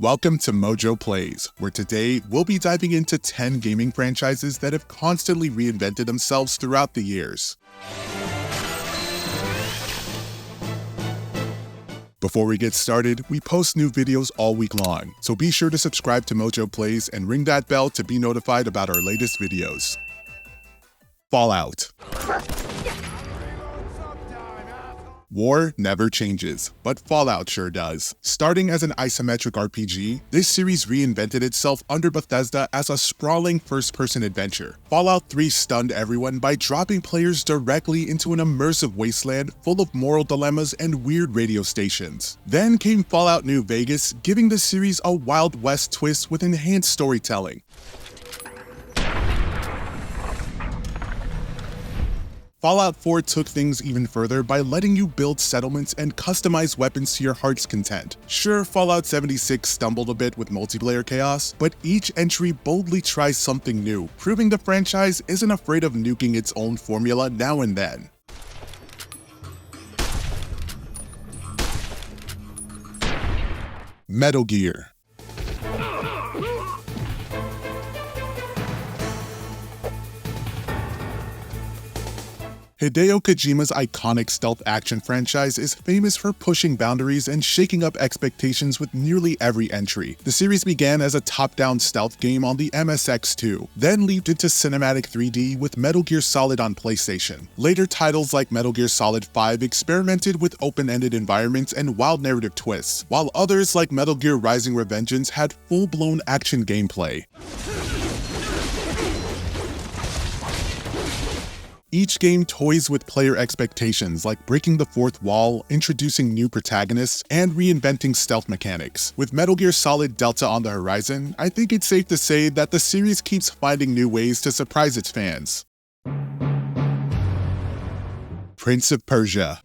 Welcome to MojoPlays, where today we'll be diving into 10 gaming franchises that have constantly reinvented themselves throughout the years. Before we get started, we post new videos all week long, so be sure to subscribe to MojoPlays and ring that bell to be notified about our latest videos. Fallout. War never changes, but Fallout sure does. Starting as an isometric RPG, this series reinvented itself under Bethesda as a sprawling first-person adventure. Fallout 3 stunned everyone by dropping players directly into an immersive wasteland full of moral dilemmas and weird radio stations. Then came Fallout New Vegas, giving the series a Wild West twist with enhanced storytelling. Fallout 4 took things even further by letting you build settlements and customize weapons to your heart's content. Sure, Fallout 76 stumbled a bit with multiplayer chaos, but each entry boldly tries something new, proving the franchise isn't afraid of nuking its own formula now and then. Metal Gear. Hideo Kojima's iconic stealth action franchise is famous for pushing boundaries and shaking up expectations with nearly every entry. The series began as a top-down stealth game on the MSX2, then leaped into cinematic 3D with Metal Gear Solid on PlayStation. Later titles like Metal Gear Solid 5 experimented with open-ended environments and wild narrative twists, while others like Metal Gear Rising: Revengeance had full-blown action gameplay. Each game toys with player expectations like breaking the fourth wall, introducing new protagonists, and reinventing stealth mechanics. With Metal Gear Solid Delta on the horizon, I think it's safe to say that the series keeps finding new ways to surprise its fans. Prince of Persia.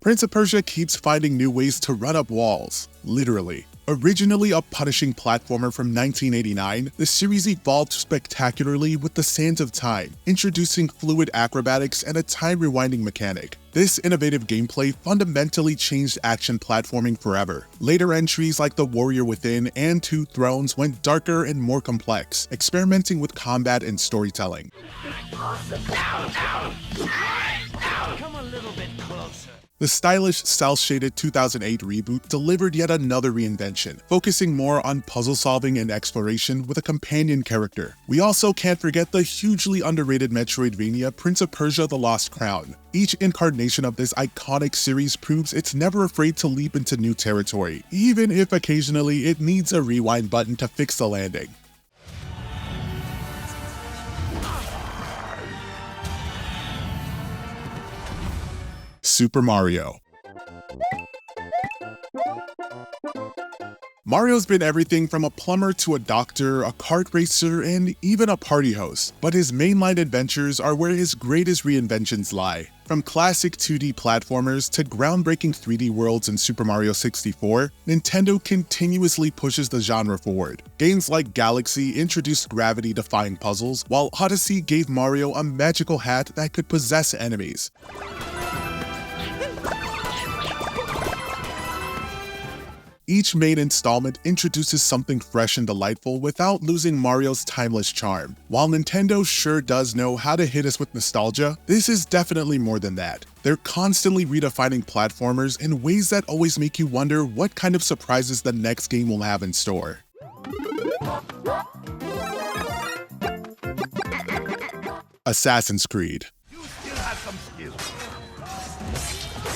Prince of Persia keeps finding new ways to run up walls, literally. Originally a punishing platformer from 1989, the series evolved spectacularly with the Sands of Time, introducing fluid acrobatics and a time-rewinding mechanic. This innovative gameplay fundamentally changed action platforming forever. Later entries like The Warrior Within and Two Thrones went darker and more complex, experimenting with combat and storytelling. Come a little bit closer. The stylish, cel-shaded 2008 reboot delivered yet another reinvention, focusing more on puzzle-solving and exploration with a companion character. We also can't forget the hugely underrated Metroidvania Prince of Persia: The Lost Crown. Each incarnation of this iconic series proves it's never afraid to leap into new territory, even if occasionally it needs a rewind button to fix the landing. Super Mario. Mario's been everything from a plumber to a doctor, a kart racer, and even a party host, but his mainline adventures are where his greatest reinventions lie. From classic 2D platformers to groundbreaking 3D worlds in Super Mario 64, Nintendo continuously pushes the genre forward. Games like Galaxy introduced gravity-defying puzzles, while Odyssey gave Mario a magical hat that could possess enemies. Each main installment introduces something fresh and delightful without losing Mario's timeless charm. While Nintendo sure does know how to hit us with nostalgia, this is definitely more than that. They're constantly redefining platformers in ways that always make you wonder what kind of surprises the next game will have in store. Assassin's Creed. You still have some skills.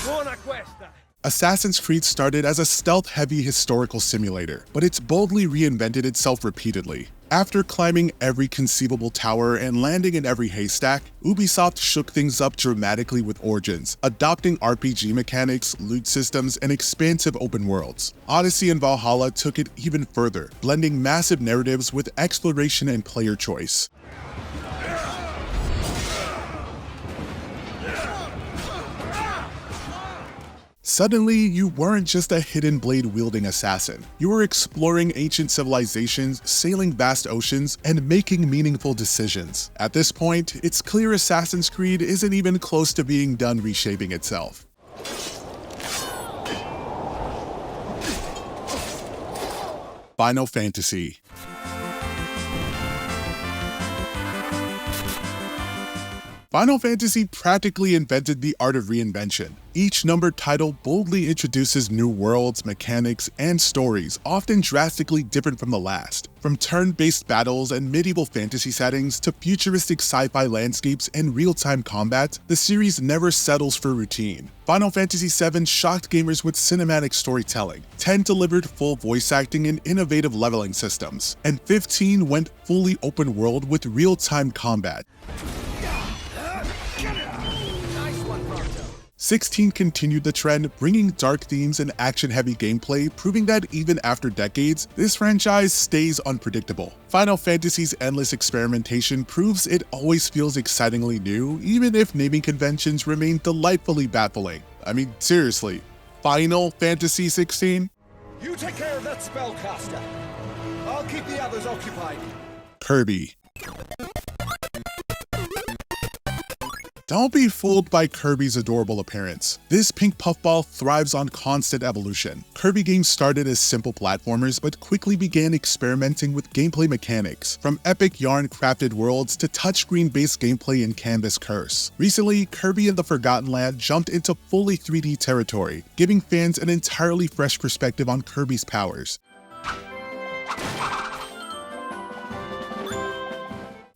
Buona questa. Assassin's Creed started as a stealth-heavy historical simulator, but it's boldly reinvented itself repeatedly. After climbing every conceivable tower and landing in every haystack, Ubisoft shook things up dramatically with Origins, adopting RPG mechanics, loot systems, and expansive open worlds. Odyssey and Valhalla took it even further, blending massive narratives with exploration and player choice. Suddenly, you weren't just a hidden blade-wielding assassin. You were exploring ancient civilizations, sailing vast oceans, and making meaningful decisions. At this point, it's clear Assassin's Creed isn't even close to being done reshaping itself. Final Fantasy. Final Fantasy practically invented the art of reinvention. Each numbered title boldly introduces new worlds, mechanics, and stories, often drastically different from the last. From turn-based battles and medieval fantasy settings to futuristic sci-fi landscapes and real-time combat, the series never settles for routine. Final Fantasy VII shocked gamers with cinematic storytelling, 10 delivered full voice acting and innovative leveling systems, and 15 went fully open world with real-time combat. 16 continued the trend, bringing dark themes and action-heavy gameplay, proving that even after decades, this franchise stays unpredictable. Final Fantasy's endless experimentation proves it always feels excitingly new, even if naming conventions remain delightfully baffling. I mean, seriously, Final Fantasy 16? You take care of that spellcaster. I'll keep the others occupied. Kirby. Don't be fooled by Kirby's adorable appearance. This pink puffball thrives on constant evolution. Kirby games started as simple platformers but quickly began experimenting with gameplay mechanics, from epic yarn-crafted worlds to touchscreen-based gameplay in Canvas Curse. Recently, Kirby and the Forgotten Land jumped into fully 3D territory, giving fans an entirely fresh perspective on Kirby's powers.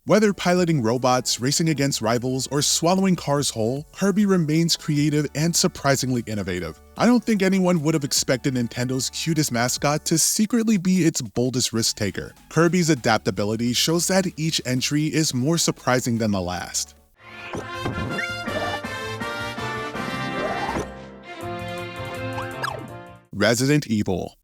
Whether piloting robots, racing against rivals, or swallowing cars whole, Kirby remains creative and surprisingly innovative. I don't think anyone would have expected Nintendo's cutest mascot to secretly be its boldest risk-taker. Kirby's adaptability shows that each entry is more surprising than the last. Resident Evil.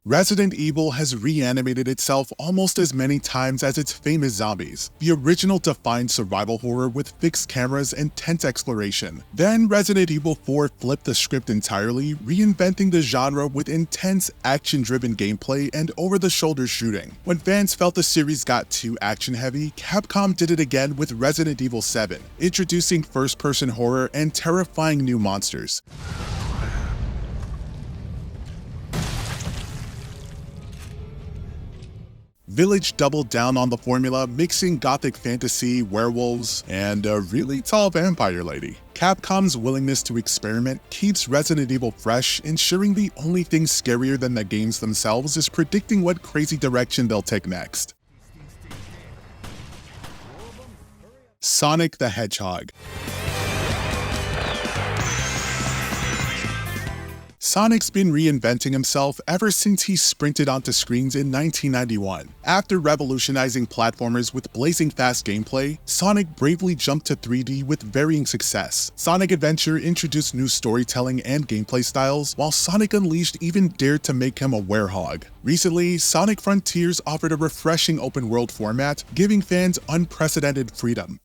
Resident Evil has reanimated itself almost as many times as its famous zombies. The original defined survival horror with fixed cameras and tense exploration. Then Resident Evil 4 flipped the script entirely, reinventing the genre with intense action-driven gameplay and over-the-shoulder shooting. When fans felt the series got too action-heavy, Capcom did it again with Resident Evil 7, introducing first-person horror and terrifying new monsters. Village doubled down on the formula, mixing gothic fantasy, werewolves, and a really tall vampire lady. Capcom's willingness to experiment keeps Resident Evil fresh, ensuring the only thing scarier than the games themselves is predicting what crazy direction they'll take next. Sonic the Hedgehog. Sonic's been reinventing himself ever since he sprinted onto screens in 1991. After revolutionizing platformers with blazing fast gameplay, Sonic bravely jumped to 3D with varying success. Sonic Adventure introduced new storytelling and gameplay styles, while Sonic Unleashed even dared to make him a werehog. Recently, Sonic Frontiers offered a refreshing open-world format, giving fans unprecedented freedom.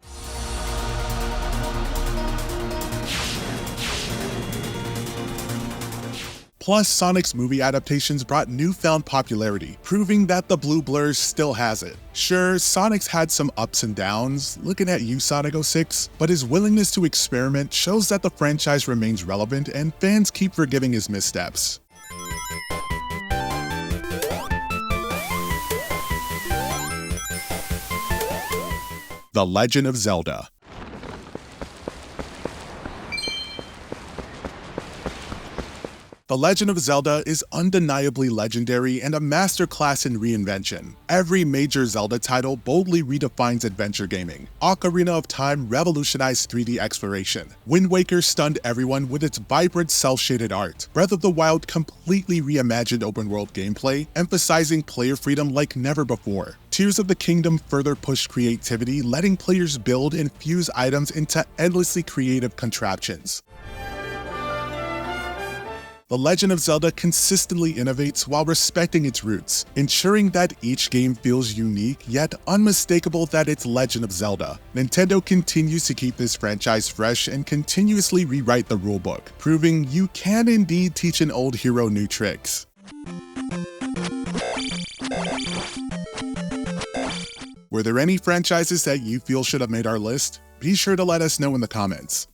Plus, Sonic's movie adaptations brought newfound popularity, proving that the blue blur still has it. Sure, Sonic's had some ups and downs, looking at you Sonic 06, but his willingness to experiment shows that the franchise remains relevant and fans keep forgiving his missteps. The Legend of Zelda. The Legend of Zelda is undeniably legendary and a masterclass in reinvention. Every major Zelda title boldly redefines adventure gaming. Ocarina of Time revolutionized 3D exploration. Wind Waker stunned everyone with its vibrant cel-shaded art. Breath of the Wild completely reimagined open-world gameplay, emphasizing player freedom like never before. Tears of the Kingdom further pushed creativity, letting players build and fuse items into endlessly creative contraptions. The Legend of Zelda consistently innovates while respecting its roots, ensuring that each game feels unique yet unmistakable that it's Legend of Zelda. Nintendo continues to keep this franchise fresh and continuously rewrite the rulebook, proving you can indeed teach an old hero new tricks. Were there any franchises that you feel should have made our list? Be sure to let us know in the comments.